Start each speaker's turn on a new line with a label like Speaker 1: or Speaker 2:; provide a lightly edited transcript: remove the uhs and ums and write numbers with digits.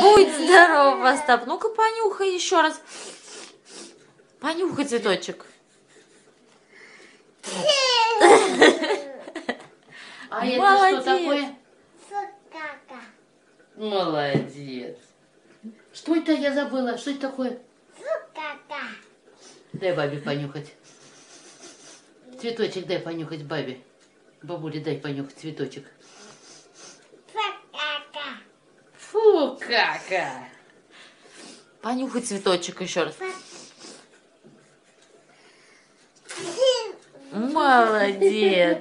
Speaker 1: Будь здоров, Остап. Ну-ка понюхай еще раз. Понюхай цветочек.
Speaker 2: А это
Speaker 1: Молодец.
Speaker 2: что такое? Молодец. Что это я забыла? Что это такое? Дай бабе понюхать. Цветочек дай понюхать бабе. Бабуле дай понюхать цветочек. Фу, кака.
Speaker 1: Понюхай цветочек еще раз. Молодец.